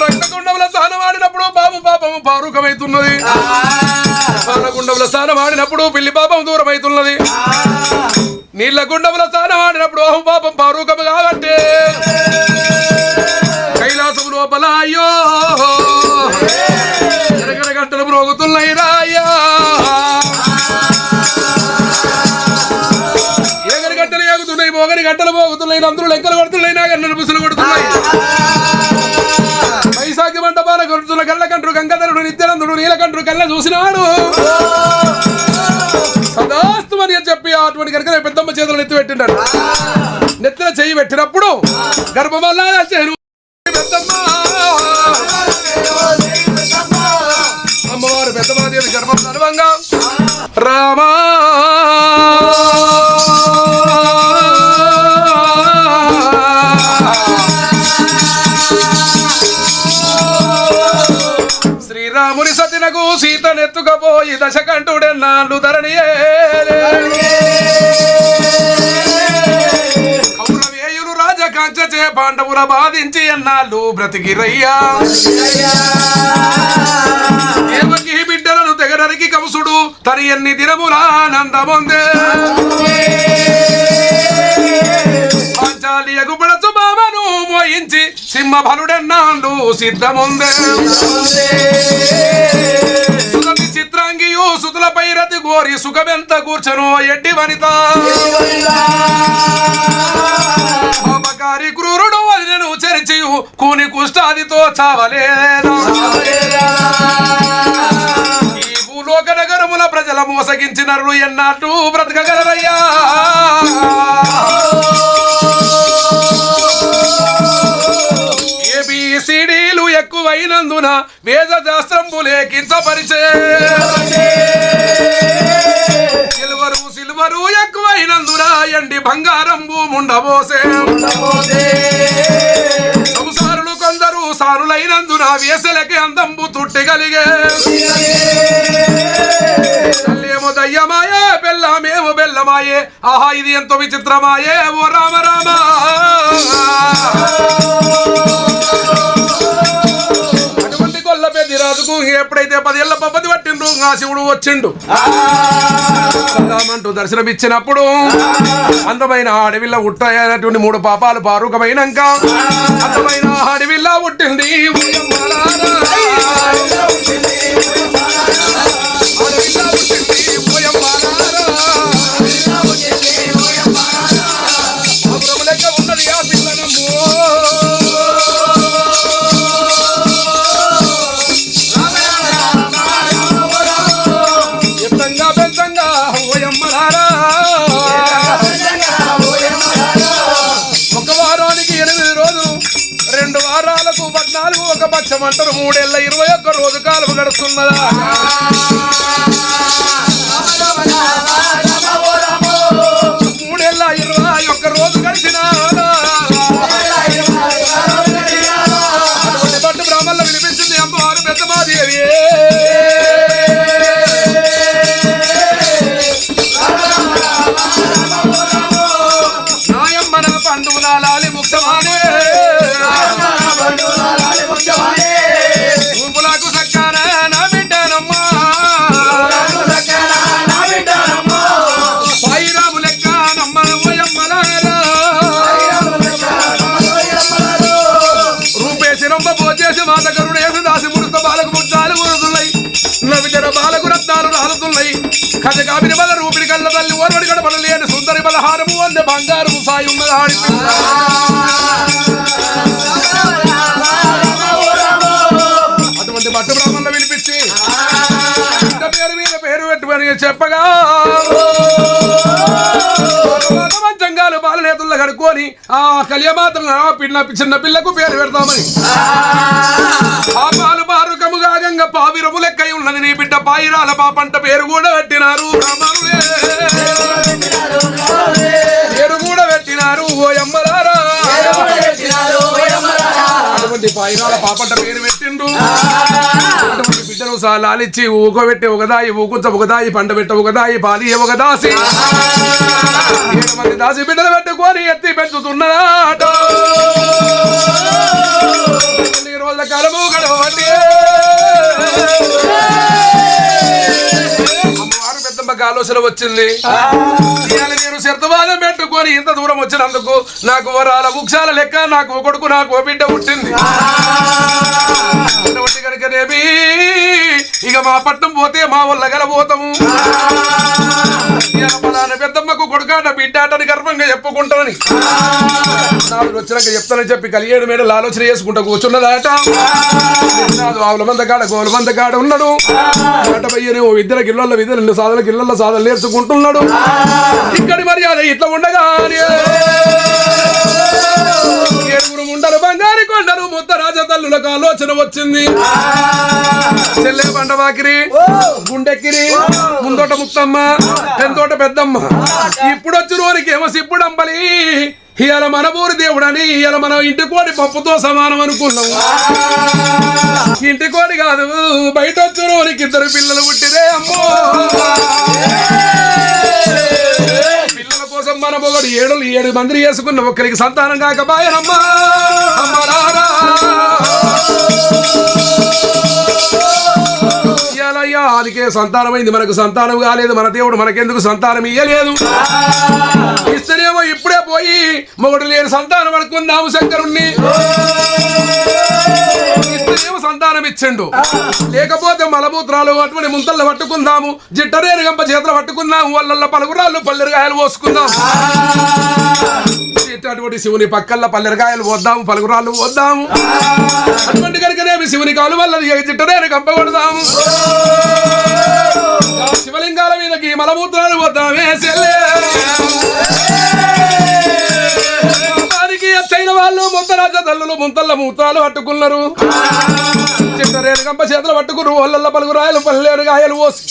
రక్తగుండముల స్థానమాడినప్పుడు బాబు పాపము పారూకమైతున్నది పాలగుండముల స్థానమాడినప్పుడు పిల్లి పాపం దూరమైతున్నది నీళ్ళ గుండముల స్థానమాడినప్పుడు అహం పాపం పారూకము కాబట్టి కైలాసం లోపల అయ్యో ఎరగర గంటలు మ్రోగుతున్నాయి రాయ్యా గంటలు ఏగుతున్నాయి మోగని గంటలు మోగుతున్నాయి అందరూ లెక్కలు కొడుతున్నాయి నాగన్నలు బుసులు కొడుతున్నాయి వైశాఖి మంటపాల కొడుతున్న కళ్ళకంట్రు గంగాధరుడు నిత్యానందుడు నీలకంట్రు కళ్ళ చూసినాడు సదాస్తు అని చెప్పి అటువంటి కనుక పెద్దమ్మ చేతులు నెత్తి పెట్టినాడు నెత్తిన చెయ్యి పెట్టినప్పుడు గర్భమల్లా అమ్మవారు పెద్దమాదేవి గర్భం గర్వంగా రామా శ్రీరాముని సతినకు సీతనెత్తుకపోయి దశకంఠుడెన్నాళ్ళు ధరణియే కౌరవేయులు రాజకాంచే పాండవుల బాధించి ఎన్నాళ్ళు బ్రతికిరయ్యా దేవకి బిడ్డలను తెగడానికి కంసుడు తరి ఎన్ని దినములానందముందే పాంచాలి ఎగుపడచు బామను మోయించి సింహబలుడెన్నాళ్ళు సిద్ధముందే సుధని చిత్రాంగియు సుతుల పైరతి గోరి సుఖమెంత కూర్చను ఎడ్డి వనిత పాపకారి క్రూరుడు వదినను చరిచియు కూని కుష్టాదితో చావలేదా ఈ భూలోక నగరముల ప్రజల మోసగించినరు ఎన్నట్టు బ్రతకగలరయ్యా ఏబిసిడీలు ఎక్కువైనందున వేద శాస్త్రంబులే కించపరిచే సిల్వరు ఎక్కువైనందున ఎండి బంగారంబు ముండబోసే సంసారులు కొందరు సారులైనందున వేసలకి అందంబు తుట్టిగలిగే తల్లేమో దయ్యమాయే బెల్లమేమో బెల్లమాయే ఆహా ఇది ఎంతో విచిత్రమాయే ఓ రామ రామ అటువంటి గొల్ల పెద్ది రాజుకు ఎప్పుడైతే 10 ఏళ్ల పబ్బది పట్టిండ్రు ఆ శివుడు వచ్చిండు అంటూ దర్శనమిచ్చినప్పుడు అందమైన అడవిలో ఉట్టైనటువంటి 3 పాపాలు పారూకమైనాక అందమైన అడవిలా పుట్టింది ఉన్నది ఆ పిల్లనము ఎత్తంగా పెద్దంగా ఓయమ్మలారా ఒక వారానికి 8 రోజులు 2 వారాలకు 14 ఒక పక్షం అంటారు 3 ఏళ్ళ 21 రోజు కాలం గడుస్తున్నదా 3 ఏళ్ళ 21 రోజు గడిచిన అటువంటి పట్టు బ్రాహ్మణులు వినిపించింది అమ్మవారు పెద్దమాదేవి నాయమ్మ నా పండుగ లాలి ముఖ్యమానే గుంపులకు సక్కాన నా బిడ్డనమ్మా సాయిరాము లెక్క నమ్మ ఓయమ్మలారా రూపేసి రొమ్మ పోచేసి మాత కరుణేసి దాసి ముడుత బాలకు ముచ్చాలు ఊరుతున్నాయి నవితర బాలకు రత్నాలు రాలుతున్నాయి ఖజగామిని బల రూపిడి కళ్ళ తల్లి ఓర్వడి గడపడ లేని సుందరి బలహారము అందే బంగారు సాయి ఉన్నది ఆడి అటువంటి పట్టు బ్రాహ్మణులు వినిపించి పేరు మీద పేరు పెట్టుకొని చెప్పగా మంచంగాలు బాల నేతుల్లో కడుక్కొని ఆ కలియమాత్రం చిన్న పిల్లకు పేరు పెడతామని ఆ పాలు పారుకము కాగంగా పావిరము లెక్కై ఉన్నది నీ బిడ్డ పాయిరాల పాపంట పేరు కూడా పెట్టినారు పేరు కూడా పెట్టినారు ఓ అమ్మలారా అటువంటి పాయిరాల పాపంట పేరు పెట్టిండ్రు అటువంటి బిడ్డను లాలిచ్చి ఊకోబెట్టి ఒకదాయి ఊకుంచ ఒకదాయి పంట పెట్ట ఒకదాయి పాలి ఒక దాసి 7 మంది దాసి బిడ్డలు పెట్టుకొని ఎత్తి పెంచుతున్నదాట రోజుల కాలము గడవండి అమ్మవారు పెద్దమ్మకి ఆలోచన వచ్చింది నేను శర్తవాదం పెట్టుకొని ఇంత దూరం వచ్చినందుకు నాకు వరాల వృక్షాల లెక్క నాకు కొడుకు నాకు బిడ్డ పుట్టింది కనుకనేమి ఇక మా పట్నం పోతే మా వల్ల గలబోతాము పెద్దమ్మకు కొడుకాట బిడ్డాటని గర్వంగా చెప్పుకుంటానని నాలుగు వచ్చినాక చెప్తానని చెప్పి 17 మేడలు ఆలోచన చేసుకుంటా కూర్చున్నదాట ఆవుల మంద కాడ గోల మంద కాడ ఉన్నాడు ఆటపయ్యని ఓ ఇద్దరికి ఇళ్ళ విధులు 2 సాధనకి ఇళ్ళ సాధనలు నేర్చుకుంటున్నాడు ఇక్కడి మర్యాద ఇట్లా ఉండగా 7 ఉండరు బంగారి కొండరు ముద్ద రాజతల్లులకు ఆలోచన వచ్చింది చెల్లె బండవాకిరి గుండెక్కిరి ముందోట ముత్తమ్మ పెందోట పెద్దమ్మ ఇప్పుడు వచ్చిన వారికి ఏమో సిప్పుడు అంబలి ఇవాళ మన ఊరి దేవుడని ఇవాళ మనం ఇంటి కోడి పప్పుతో సమానం అనుకున్నాం ఇంటి కోడి కాదు బయట వచ్చిన వారికి 2 పిల్లలు పుట్టిరే అమ్మో పిల్లల కోసం మన పొగడు 7 మందిని చేసుకున్న ఒక్కరికి సంతానం కాకబాయనమ్మా అయ్యా అందుకే సంతానమైంది మనకు సంతానం కాలేదు మన దేవుడు మనకెందుకు సంతానం ఇయ్యలేదు ఇస్తేనేమో ఇప్పుడే పోయి మొగుడు లేని సంతానం అనుకుందాము శంకరుణ్ణి ఇస్తేనేమో సంతానం ఇచ్చిండు లేకపోతే మలమూత్రాలు అటువంటి ముంతల్లో పట్టుకుందాము జిట్టరేరు గంప చేతులు పట్టుకుందాము వాళ్ళల్లో పలుగురాళ్ళు పల్లెరకాయలు పోసుకుందాం అటువంటి శివుని పక్కల్లో పల్లెరకాయలు పోద్దాము పలుగురాళ్ళు పోద్దాము అటువంటి కనుకనేమి శివుని కాలు వల్ల జిట్టరేరు గంప కొడదాము శివలింగాల మీదకి మలమూత్రాలు పోద్దామే దానికి ఎత్తైన వాళ్ళు ముద్దరాజ తల్లులు ముంతల్ల మూత్రాలు పట్టుకున్నారు చిట్టరేరు గంప చేతులు పట్టుకున్నారు వాళ్ళల్లో పలుగురాయలు పల్లెరకాయలు పోసి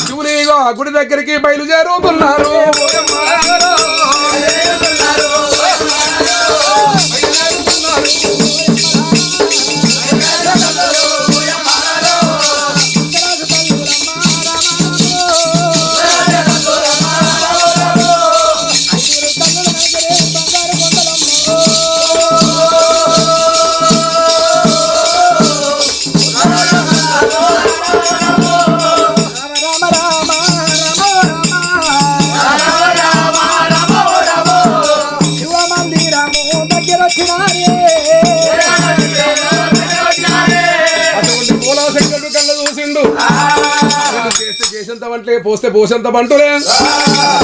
శివుని గుడి దగ్గరికి బయలుదేరుతున్నారు పోస్తే పోసేంత బంటులే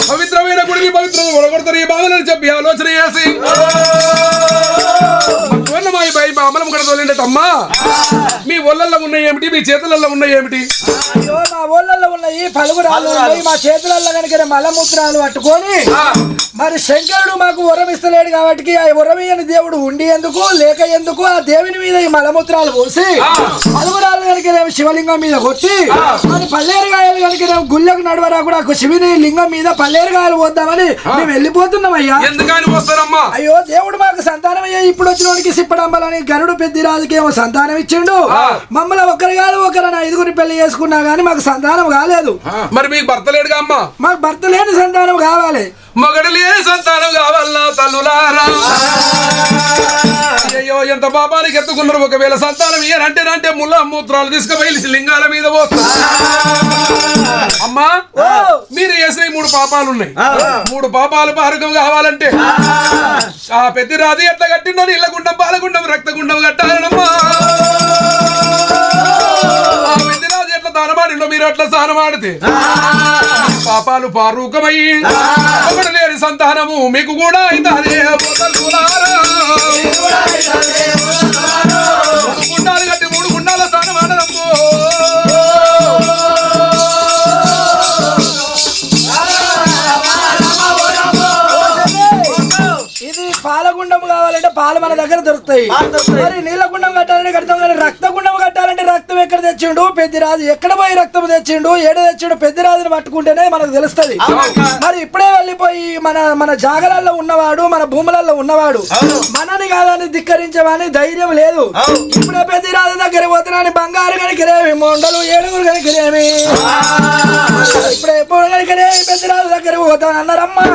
పవిత్రమైన గుడిని పవిత్రం ఒడగొడతారు ఈ భావనని చెప్పి ఆలోచన చేసి అమలం కూడా తోలేంటమ్మా మీ ఒళ్ళల్లో ఉన్నాయి ఏమిటి మీ చేతులలో ఉన్నాయి ఏమిటి అయ్యో మా ఊళ్ళల్లో ఉన్నాయి పలుగురాళ్ళు ఉన్నాయి మా చేతులలో కనుక మలమూత్రాలు పట్టుకొని మరి శంకరుడు మాకు వరం ఇస్తలేడు కాబట్టి ఆ వరమయ్యని దేవుడు ఉండి ఎందుకు లేక ఎందుకు ఆ దేవుని మీద ఈ మలమూత్రాలు పోసి పలుగురాళ్ళు కనుక శివలింగం మీద కొట్టి మరి పల్లేరుగాయలు కనుక గుళ్ళకు నడవరా కూడా శివుని లింగం మీద పల్లేరుగాయలు పోద్దామని మేము వెళ్ళిపోతున్నాం అయ్యా. ఎందుకని వస్తారమ్మా? అయ్యో దేవుడు మాకు సంతానం అయ్యా ఇప్పుడు వచ్చినోడికి సిప్పడంబలని గరుడు పెద్దిరాజుకి ఏమో సంతానం ఇచ్చిండు. మమ్మల్ని ఒకరు కాదు ఒకరు 5గురిని పెళ్లి చేసుకున్నా గానీ మాకు సంతానం కాలేదు. మరి మీకు భర్త లేడుగా అమ్మా? మాకు భర్త లేని సంతానం కావాలి. మగడు లేని సంతానం కావాలన్నా తల్లులారా. అయ్యో ఎంత పాపానికి ఎత్తుకున్నారు. ఒకవేళ సంతానం ఇయ్యనంటే ముళ్ళ మూత్రాలు తీసుకుపోయి లింగాల మీద పోతా. అమ్మా మీరు చేసిన 3 పాపాలు ఉన్నాయి. 3 పాపాలు పారకం కావాలంటే ఆ పెద్ద రాజు ఎట్లా కట్టిండో ఇళ్ళగుండం పాలగుండం రక్తగుండం కట్టాలనమ్మా. ఆ పెద్ద రాజు ఎట్లా దానమాడిండో మీరు అట్లా స్నానమాడితే పాపాలు పారూకమయ్యి ఒకటి లేని సంతానము మీకు కూడా అవుతారే. గుండాలు కట్టి 3 గుండాల స్నానమాడనమ్మో. నీలగుండం కావాలంటే పాలు మన దగ్గర దొరుకుతాయి. మరి నీలగుండం కట్టాలంటే కడతాం, కానీ రక్తగుండం కట్టాలంటే రక్తం ఎక్కడ తెచ్చిండు పెద్దిరాజు, ఎక్కడ పోయి రక్తం తెచ్చిండు, ఏడ తెచ్చిండు పెద్దిరాజుని పట్టుకుంటేనే మనకు తెలుస్తుంది. మరి ఇప్పుడే వెళ్ళిపోయి మన జాగలలో ఉన్నవాడు, మన భూములలో ఉన్నవాడు, మనని కాదని ధిక్కరించమని ధైర్యం లేదు. ఇప్పుడే పెద్దిరాజు దగ్గర పోతున్నాని బంగారు కనికిరేమి, మొండలు ఏడుగురు కనికిరేమి, ఇప్పుడే ఎప్పుడు కనికిరేమి పెద్దిరాజు దగ్గర పోతాను అన్నారమ్మా.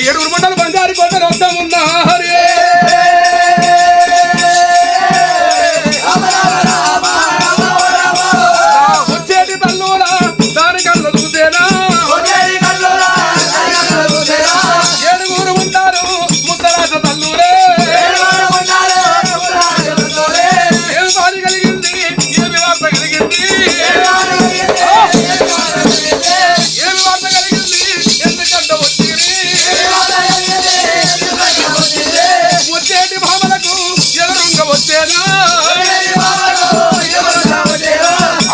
ఏడుగురు మండలు బంగారు కొండలు వద్దాం ఉందా హరే వచ్చేటి తల్లురా దాని కళ్ళు చూసేనా, ఏడుగురు ఉంటారు ముద్దరాజ తల్లురే, ఏమి బాధ కలిగింది, ఏమి వార్త కలిగింది, ఏమి వార్త కలిగింది, ఎందుకంటే వచ్చేటి భామలకు ఎదురుంగ వచ్చేనా,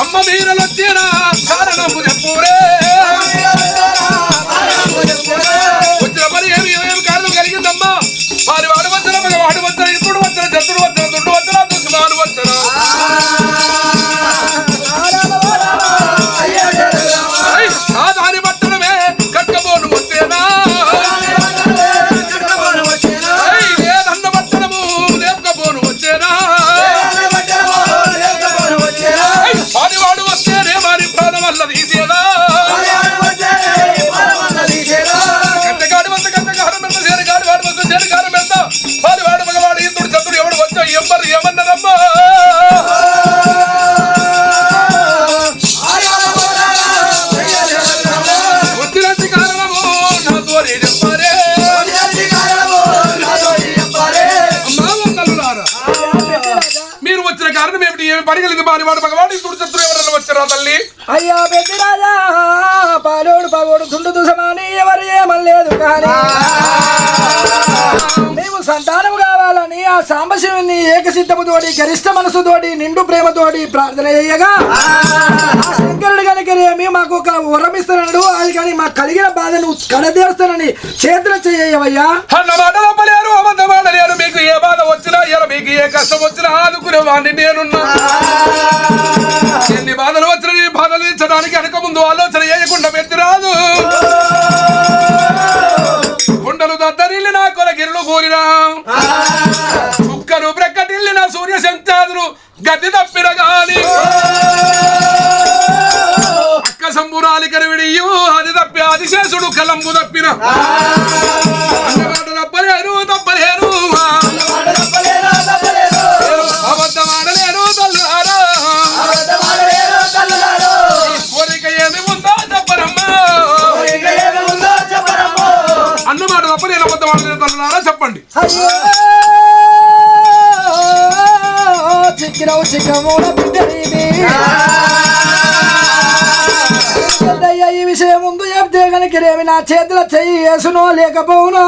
అమ్మ మీరలు వచ్చేనా కారణము చెప్పురే, వచ్చిన పని ఏమి కారణం కలిగిందమ్మా, వారి వాడు వచ్చిన మగవాడు వచ్చిన ఇప్పుడు వచ్చిన చతుడు వచ్చిన దుడ్డు వచ్చిన దుస్మాను వచ్చిన దాని పట్టణమే కట్టబోను వచ్చేనా, లేదన్న పట్టణము లేకపోను వచ్చేనా, వాడివాడు వస్తేనే వారి ప్రాణం వల్ల తీసేదా, కట్టగాడి వద్ద కట్టగారం ఎంత చేరుగాడి వాడి వద్ద చేరుగారం ఎంత, వాడివాడు మగవాడు ఇందుడు చతుడు ఎవడు వచ్చా ఎవరు ఏమన్నారమ్మా, వచ్చినట్టు కారణము నాతో చెప్పారే మీరు వచ్చిన కారణం ఏమిటి, ఏమి పడగలింది వాడివాడు మగవాడు ఇందుడు చతుడు ఎవరన్నా వచ్చారా తల్లి, అయ్యా పెద్దిరాజా పాలోడు పగోడు తుండు దుసమాని ఎవరు ఏమలేదు కానీ మేము సంతానం కావాలని ఆ సాంబశివుని ఏకసిద్ధముతోటి గరిష్ట మనసుతోటి నిండు ప్రేమతోటి ప్రార్థన చేయగా శంకరుడు కనుకనేమి మాకు ఒక వరమిస్తున్నాడు, అది కానీ మాకు కలిగిన బాధను కడదేస్తానని చేతులు చేయవయ్యా అన్న మాట నమ్మలేరు, అబద్ధం ఆడలేరు, మీకు ఏ బాధ వచ్చినా ఇలా మీకు ఏ కష్టం వచ్చినా ఆదుకునే వాడిని నేనున్నా, ఎన్ని బాధలు వచ్చినా ఈ బాధలు ఇచ్చడానికి వెనక ముందు ఆలోచన చేయకుండా పెద్దిరాదు గుండెలు దద్దరిల్లి నా కొలగిరులు కూలినా చుక్కలు ప్రక్కటిల్లిన సూర్య శంకాదులు గది తప్పిన గాని అక్క సంబురాలి కరివిడియు అది తప్పి ఆదిశేషుడు కలంబు తప్పిన తప్పలేరు తప్పలేరు అబద్ధమాడలేరు తల్లారా, కోరిక ఏమి ఉందో చెప్పరమ్మా, అన్నమాట తప్పలేరు అబద్ధమాడలేరు తల్లారా చెప్పండి. చిక్కినవు చిక్కమూల బిడ్డనిది ఈ విషయం ముందు చెప్తే కనుకరేమి నా చేతుల చెయ్యి వేసునో లేకపోవునో.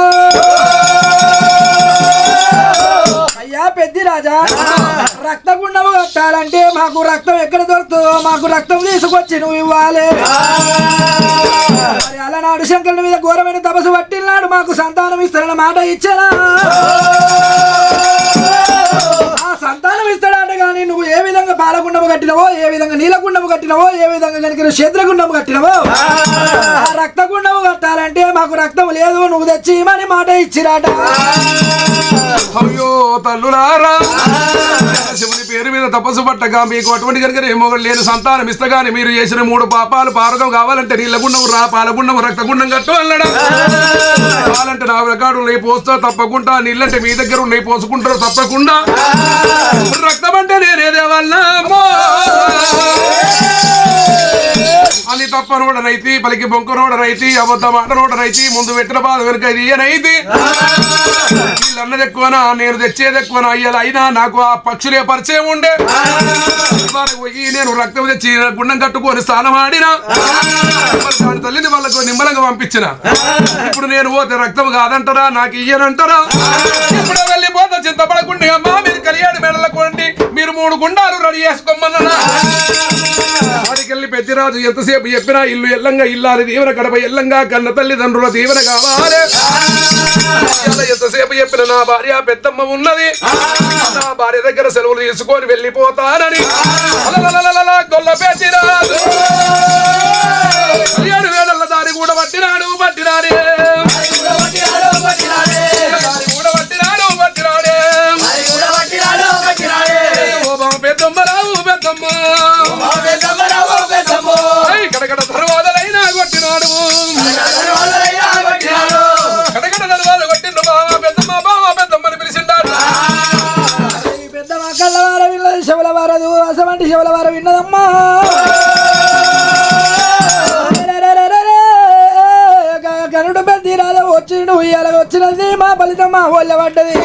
అయ్యా పెద్దిరాజా రక్తగుండము కట్టాలంటే మాకు రక్తం ఎక్కడ దొరుకుతుందో మాకు రక్తం తీసుకొచ్చి నువ్వు ఇవ్వాలి. మరి అలనాడు శంకరుని మీద ఘోరమైన తపస్సు పట్టినాడు, మాకు సంతానం ఇస్తారన్న మాట ఇచ్చానా, ఆ సంతానం ఇస్తాడంట కానీ నువ్వు ఏ విధంగా పాలగుండం గుండము కట్టినవో ఏ విధంగా నీల గుండము కట్టినవో ఏ విధంగా కనుక క్షేత్ర గుండము కట్టినవో ఆ రక్త గుండము కట్టాలంటే మాకు రక్తం లేదు నువ్వు తెచ్చి మని మాట ఇచ్చిరాట. అయ్యో తల్లులారా శివుని పేరు మీద తపస్సు పట్టగా మీకు అటువంటి కనుక మొగలు లేని సంతానం ఇస్తగాని మీరు చేసిన 3 పాపాలు పారకం కావాలంటే నీళ్ళగుండం రా పాలగుండం రక్తగుండం కట్టు అన్నాడు. కావాలంటే నా రికార్డు ఉన్నాయి పోస్తా తప్పకుండా నీళ్ళంటే మీ దగ్గర ఉన్నాయి పోసుకుంటారు తప్పకుండా. రక్తం అంటే నేనేదేవాళ్ళ అని తప్ప నోడనైతి పలికి బొంక నోడనైతి అబద్ధ మాట నోడనైతి ముందు పెట్టిన బాధ వెనుక ఇది ఈయనైతి. వీళ్ళు అన్నది ఎక్కువనా నేను తెచ్చేది ఎక్కువనా అయ్యాలి అయినా నాకు ఆ పక్షులే పరిచయం ఉండే పోయి నేను రక్తం తెచ్చి గుండం కట్టుకొని స్నానం ఆడినా దాని తల్లిని వాళ్ళకు నిమ్మలంగా పంపించిన. ఇప్పుడు నేను పోతే రక్తం కాదంటారా నాకు ఇయ్యనంటారా? ఇప్పుడు వెళ్ళిపోతా చింతపడకుండా అమ్మా మీరు కలియాడు మెడలకోండి మీరు 3 గుండాలు రెడీ చేసుకోమన్నా. వాడికెళ్ళి పెద్దిరాజు ఎంతసేపు చెప్పినా ఇల్లు ఎల్లంగా ఇల్లాలి దీవెన కడప ఎల్లంగా కన్న తల్లిదండ్రుల దీవెన కావాలి. ఎంతసేపు చెప్పిన నా భార్య పెద్దమ్మ ఉన్నది నా భార్య దగ్గర సెలవులు తీసుకొని వెళ్ళిపోతానని గొల్ల పెద్దిరాజు 7 వేళల దారి కూడా పట్టినాడు పట్టినాడే పెద్దమ్మ రావు పెద్దమ్మ కడకడ దర్వాదలైనా కొట్టినాడు కడకడ దర్వాద కొట్టిండు బావా పెద్దమ్మ బావా పెద్దమ్మని పిలిచిండాడు. పెద్దమ్మ కళ్ళవార విన్నది శివుల వారదు అసమంటి శివుల వార విన్నదమ్మా. గరుడు పెద్దిరాజు వచ్చిండు ఇయ్యాల వచ్చినది మా ఫలితం మా ఒళ్ళ పడ్డది.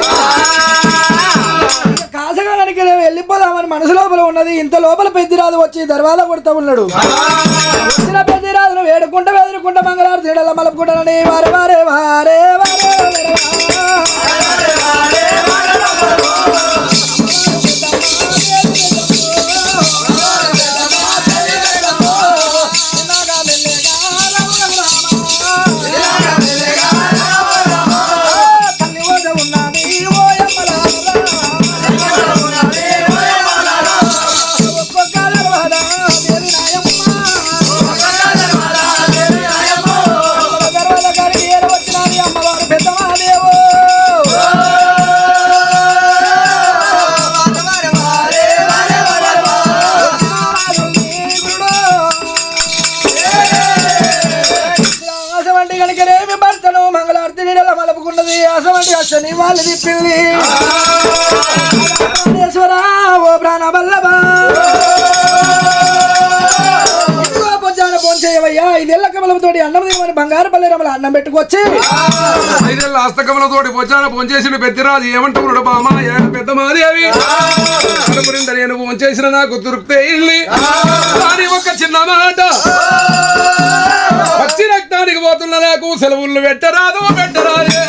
కాసగా కనుక వెళ్ళిపోదామని మనసు లోపల ఉన్నది. ఇంత లోపల పెద్దిరాజు వచ్చి దర్వాజా కొడుతూ ఉన్నాడు. వచ్చిన పెద్దిరాజును వేడుకుంటా వెదురుకుంటా మంగళారు తీడల మలుపుకుంటానని వారే వారే వారే శని వాళ్ళు తిప్పింది ఓ ప్రాణ వల్లభా పొంచాన పోంచేయవయ్యా 5 ఏళ్ల కమలతోటి అన్నం దేవని బంగారు పల్లెరమల అన్నం పెట్టుకొచ్చి 5 ఏళ్ల హస్తకమలతోటి పొంచాన పోంచేసిన పెద్దిరాజు ఏమంటున్నాడు బామా పెద్ద మాదేవి అనుకునింద నేను పోంచేసిన నాకు తృప్తి ఇల్లి కానీ ఒక చిన్న మాట పచ్చి రక్తానికి పోతున్న నాకు సెలవులు పెట్టరాదు పెట్టరాదే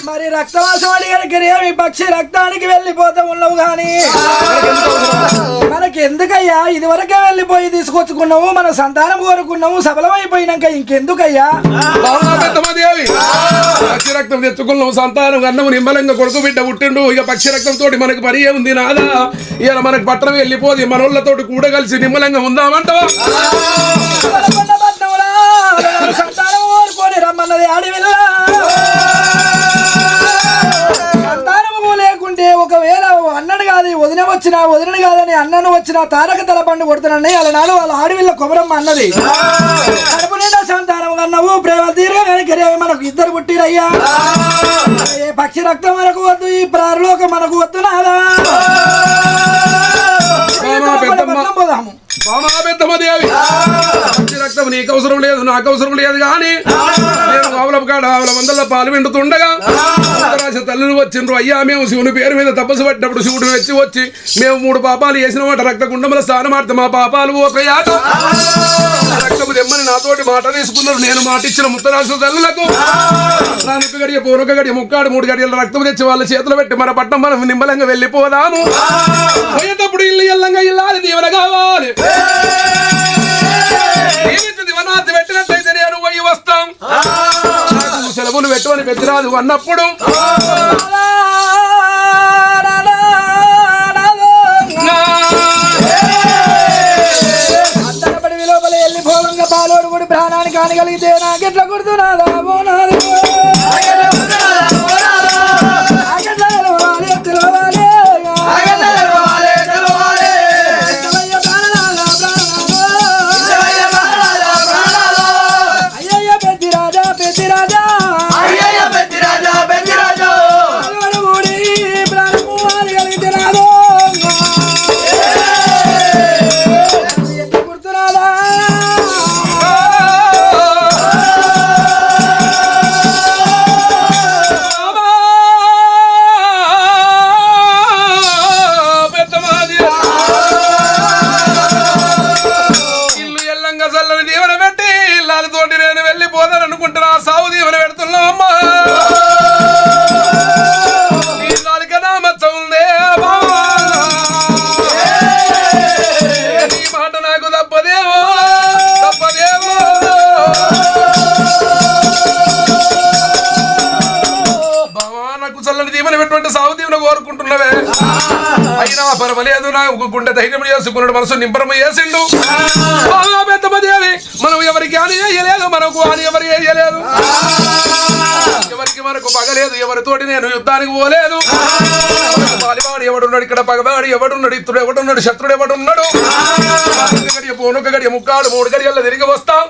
మరి రక్తవాసవాడి కనుకనేమి పక్షి రక్తానికి వెళ్ళిపోతా ఉన్నావు గాని మనకి ఎందుకయ్యా ఇదివరకే వెళ్ళిపోయి తీసుకొచ్చుకున్నావు మన సంతానం కోరుకున్నావు సఫలమైపోయినాక ఇంకెందుకయ్యా పక్షి రక్తం తెచ్చుకున్నావు సంతానం అన్నము నిమ్మలంగా కొడుకు బిడ్డ పుట్టిండు ఇక పక్షి రక్తం తోటి మనకి పని ఏముంది నాదా ఇలా మనకి పట్టణం వెళ్ళిపోది మనోళ్ళతోటి కూడా కలిసి నిమ్మలంగా ఉందామంటావా సంతానం కోరుకొని రమ్మన్నది ఆడివిల్ల సంతానము లేకుంటే ఒకవేళ అన్నడు కాదు వదినడు కాదని అన్నను వచ్చిన తారక తల పండు కొడుతున్నాయి అలనాడు వాళ్ళ ఆడవిల్ల కొమరమ్మ అన్నది కడుపు నిండా సంతానం కన్నావు ప్రేమ తీరుగా కనుక మనకు 2 పుట్టిరయ్యా ఏ పక్షి రక్తం మనకు వద్దు ఈ ప్రారలోకం మనకు వద్దు నాదా పోదాము పెద్దమ్మదేవి రక్తం నీకు అవసరం లేదు నాకు అవసరం లేదు కానీ నేను ఆవుల కాడ ఆవుల మందల్లో పాలు విండుతుండగా రాశి తల్లులు వచ్చిండ్రు. అయ్యా మేము శివుని పేరు మీద తపస్సు పట్టినప్పుడు శివుడు వచ్చి మేము 3 పాపాలు చేసిన మాట రక్త కుండముల స్నానం ఆడితే మా పాపాలు పోతాయాట రక్తము తెమ్మని నాతోటి మాట తీసుకున్నారు. నేను మాట ఇచ్చిన ముత్తరాశి తల్లులకు నాలుగు గడియ పూర్వక గడియ ముక్కాడు 3 గడియల రక్తం తెచ్చి వాళ్ళ చేతులు పెట్టి మన పట్టణం మనం నిమ్మలంగా వెళ్ళిపోదాము. పోయేటప్పుడు ఇల్లు ఎల్లంగా ఇల్లాలి దీవెన కావాలి దివనాథి పెట్టినట్టయితే నేను పోయి వస్తాం సెలవులు పెట్టుకొని పెద్దరాదు అన్నప్పుడు అంతనపడి లోపల వెళ్ళి భోగంగా పాలోడు కూడా ప్రాణానికి కానగలిగితే నాకెట్లా గుర్తురాదా కోరుకుంటున్నవే అయినా పర్వాలేదు నా గుండె ధైర్యం చేసుకున్నాడు మనసు నింపరమ చేసిండు పెద్దమదేవి మనం ఎవరికి అని వేయలేదు మనకు అని ఎవరు వేయలేదు ఎవరికి మనకు పగలేదు ఎవరితోటి నేను యుద్ధానికి పోలేదు పాలివాడు ఎవడున్నాడు ఇక్కడ పగవాడు ఎవడున్నాడు ఇతడు ఎవడున్నాడు శత్రుడు ఎవడున్నాడు గడియ పోనొక గడియ ముక్కాడు 3 గడియల్లో తిరిగి వస్తాం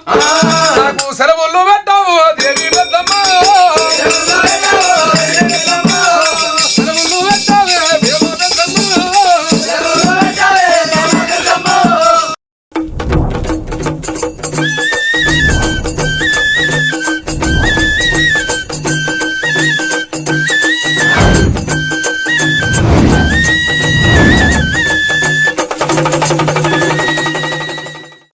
నాకు సెలవుల్లో పెట్టాము దేవి పెద్దమ్మ